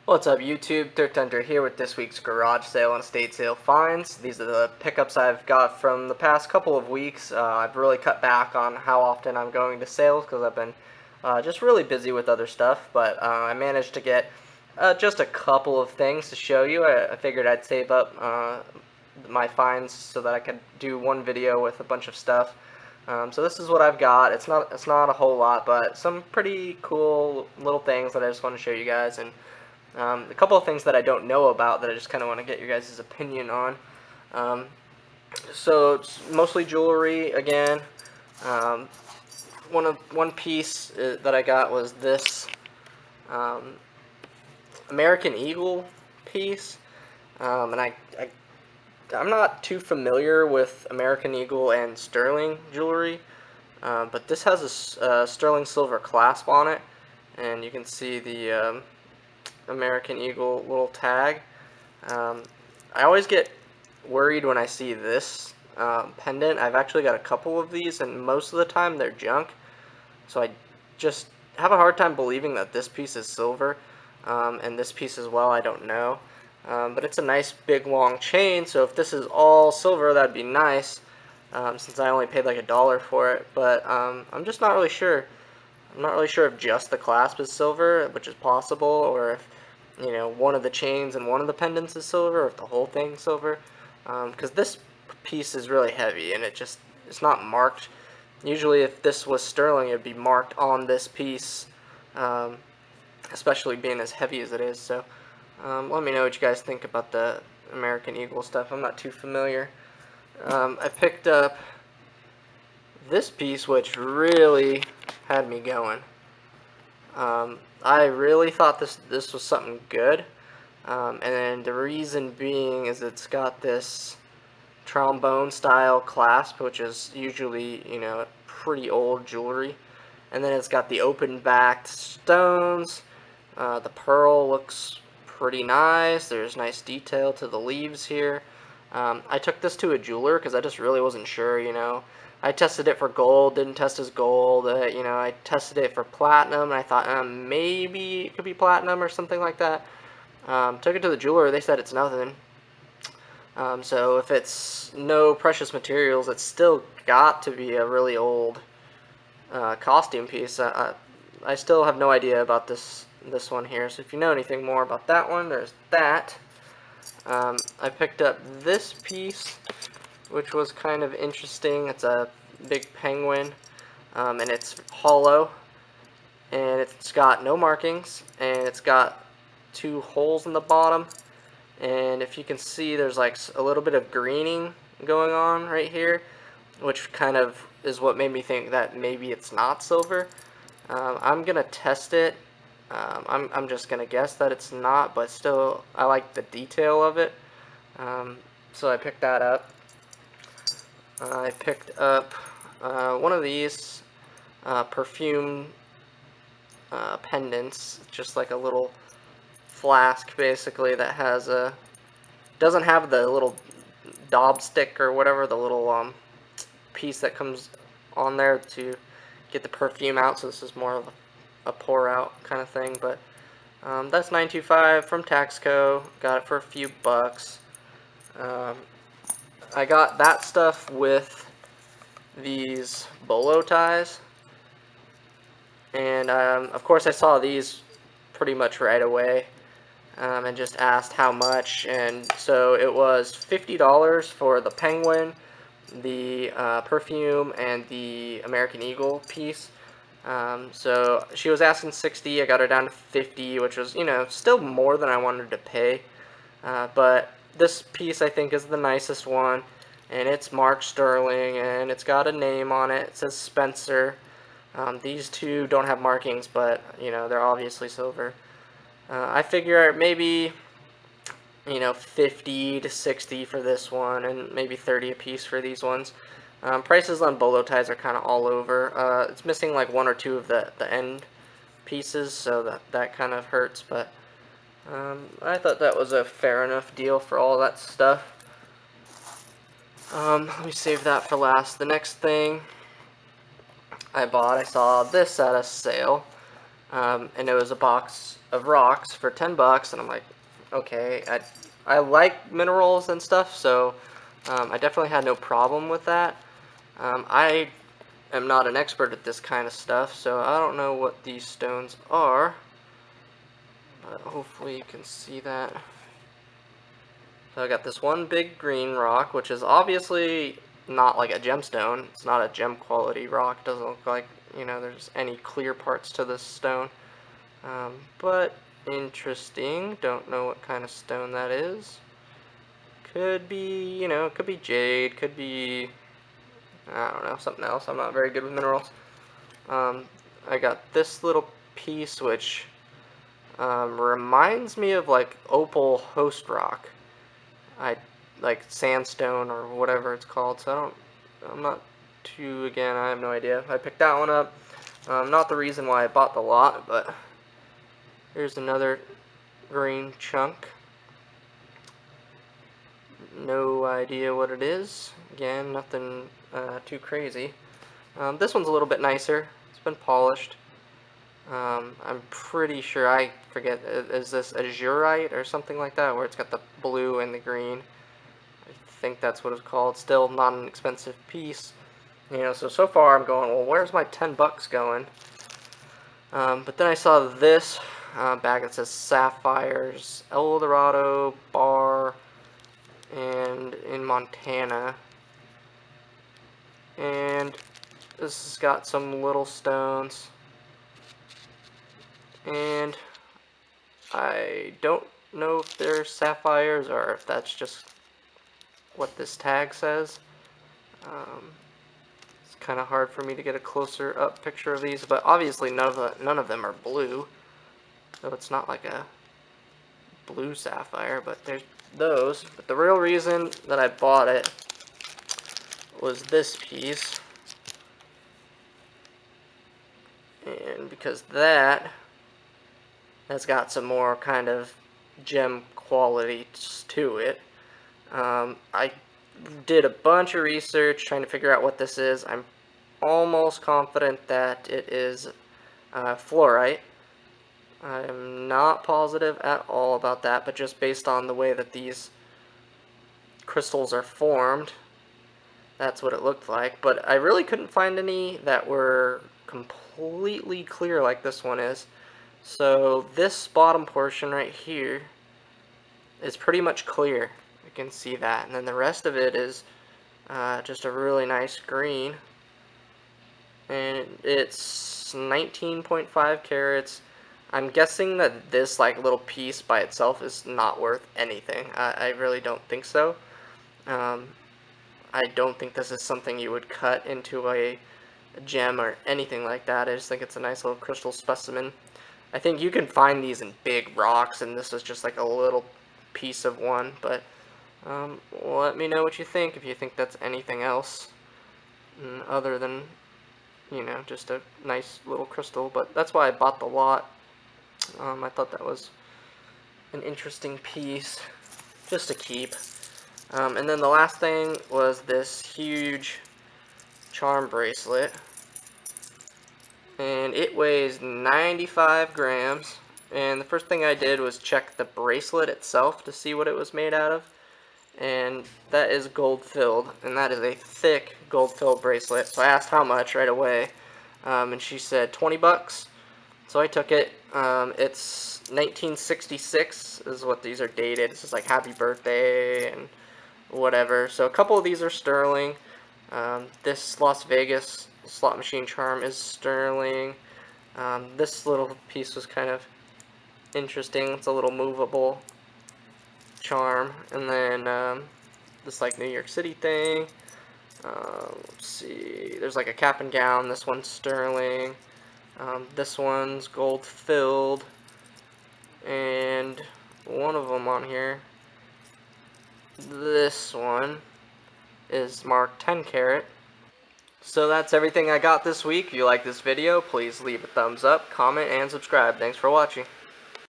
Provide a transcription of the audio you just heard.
What's up YouTube, Thrift Hunter here with this week's garage sale and estate sale finds. These are the pickups I've got from the past couple of weeks. I've really cut back on how often I'm going to sales because I've been just really busy with other stuff, but I managed to get just a couple of things to show you. I figured I'd save up my finds so that I could do one video with a bunch of stuff. So this is what I've got. It's not a whole lot, but some pretty cool little things that I just want to show you guys, and a couple of things that I don't know about that I just kind of want to get your guys' opinion on. So it's mostly jewelry again. One piece that I got was this American Eagle piece, and I'm not too familiar with American Eagle and sterling jewelry, but this has a sterling silver clasp on it, and you can see the American Eagle little tag. I always get worried when I see this pendant. I've actually got a couple of these, and most of the time they're junk, so I just have a hard time believing that this piece is silver, and this piece as well, I don't know. But it's a nice big long chain, so if this is all silver, that'd be nice, since I only paid like $1 for it, but I'm just not really sure. I'm not really sure if just the clasp is silver, which is possible, or if, you know, one of the chains and one of the pendants is silver, or if the whole thing's silver. Because this piece is really heavy, and it's not marked. Usually if this was sterling, it'd be marked on this piece, especially being as heavy as it is. So let me know what you guys think about the American Eagle stuff. I'm not too familiar. I picked up this piece, which really had me going. I really thought this was something good, and then the reason being is it's got this trombone style clasp, which is usually, you know, pretty old jewelry, and then it's got the open backed stones. The pearl looks pretty nice. There's nice detail to the leaves here. I took this to a jeweler because I just really wasn't sure, you know. I tested it for gold, didn't test as gold. You know, I tested it for platinum, and I thought maybe it could be platinum or something like that. Took it to the jeweler. They said it's nothing. So if it's no precious materials, it's still got to be a really old costume piece. I still have no idea about this one here. So if you know anything more about that one, there's that. I picked up this piece, which was kind of interesting. It's a big penguin, and it's hollow, and it's got no markings, and it's got 2 holes in the bottom, and if you can see, there's like a little bit of greening going on right here, which kind of is what made me think that maybe it's not silver. I'm gonna test it. I'm just gonna guess that it's not, but still I like the detail of it, so I picked that up. I picked up one of these perfume pendants, just like a little flask basically that has doesn't have the little daub stick or whatever, the little piece that comes on there to get the perfume out, so this is more of a pour out kind of thing, but that's $9.25 from Taxco. Got it for a few bucks. I got that stuff with these bolo ties, and of course I saw these pretty much right away, and just asked how much, and so it was $50 for the penguin, the perfume, and the American Eagle piece. So she was asking $60, I got her down to $50, which was, you know, still more than I wanted to pay, but this piece I think is the nicest one, and it's marked sterling, and it's got a name on it. It says Spencer. These two don't have markings, but, you know, they're obviously silver. I figure maybe, you know, 50 to 60 for this one, and maybe 30 a piece for these ones. Prices on bolo ties are kind of all over. It's missing like 1 or 2 of the end pieces, so that kind of hurts, but I thought that was a fair enough deal for all that stuff. Let me save that for last. The next thing I saw this at a sale. and it was a box of rocks for 10 bucks, and I'm like, okay, I like minerals and stuff, so I definitely had no problem with that. I am not an expert at this kind of stuff, so I don't know what these stones are, but hopefully you can see that. So I got this one big green rock, which is obviously not like a gemstone. It's not a gem quality rock. It doesn't look like, you know, there's any clear parts to this stone. But interesting. Don't know what kind of stone that is. Could be, you know, could be jade, could be, I don't know, something else. I'm not very good with minerals. I got this little piece, which reminds me of like opal host rock. I like sandstone or whatever it's called, so I'm not too, again, I have no idea. I picked that one up. Not the reason why I bought the lot, but here's another green chunk. No idea what it is. Again, nothing too crazy. This one's a little bit nicer. It's been polished. I'm pretty sure, I forget, is this azurite or something like that, where it's got the blue and the green? I think that's what it's called. Still not an expensive piece. You know, so far I'm going, well, where's my 10 bucks going? But then I saw this bag that says Sapphires, El Dorado, Bar, and in Montana. And this has got some little stones. And I don't know if they're sapphires or if that's just what this tag says. It's kind of hard for me to get a closer up picture of these, but obviously none of them are blue, so it's not like a blue sapphire, but there's those. But the real reason that I bought it was this piece, and because that has got some more kind of gem qualities to it. I did a bunch of research trying to figure out what this is. I'm almost confident that it is fluorite. I'm not positive at all about that, but just based on the way that these crystals are formed, that's what it looked like. But I really couldn't find any that were completely clear like this one is. So this bottom portion right here is pretty much clear. You can see that. And then the rest of it is just a really nice green. And it's 19.5 carats. I'm guessing that this like little piece by itself is not worth anything. I really don't think so. I don't think this is something you would cut into a gem or anything like that. I just think it's a nice little crystal specimen. I think you can find these in big rocks, and this is just like a little piece of one, but let me know what you think, if you think that's anything else other than, you know, just a nice little crystal. But that's why I bought the lot. I thought that was an interesting piece just to keep. And then the last thing was this huge charm bracelet, and it weighs 95 grams. And the first thing I did was check the bracelet itself to see what it was made out of, and that is gold filled, and that is a thick gold filled bracelet. So I asked how much right away, and she said 20 bucks. So I took it. It's 1966 is what these are dated. This is like happy birthday and whatever. So a couple of these are sterling. This Las Vegas slot machine charm is sterling. This little piece was kind of interesting. It's a little movable charm. And then this like New York City thing. Let's see. There's like a cap and gown. This one's sterling. This one's gold filled. And one of them on here, this one, is marked 10 carat. So that's everything I got this week. If you like this video, please leave a thumbs up, comment, and subscribe. Thanks for watching.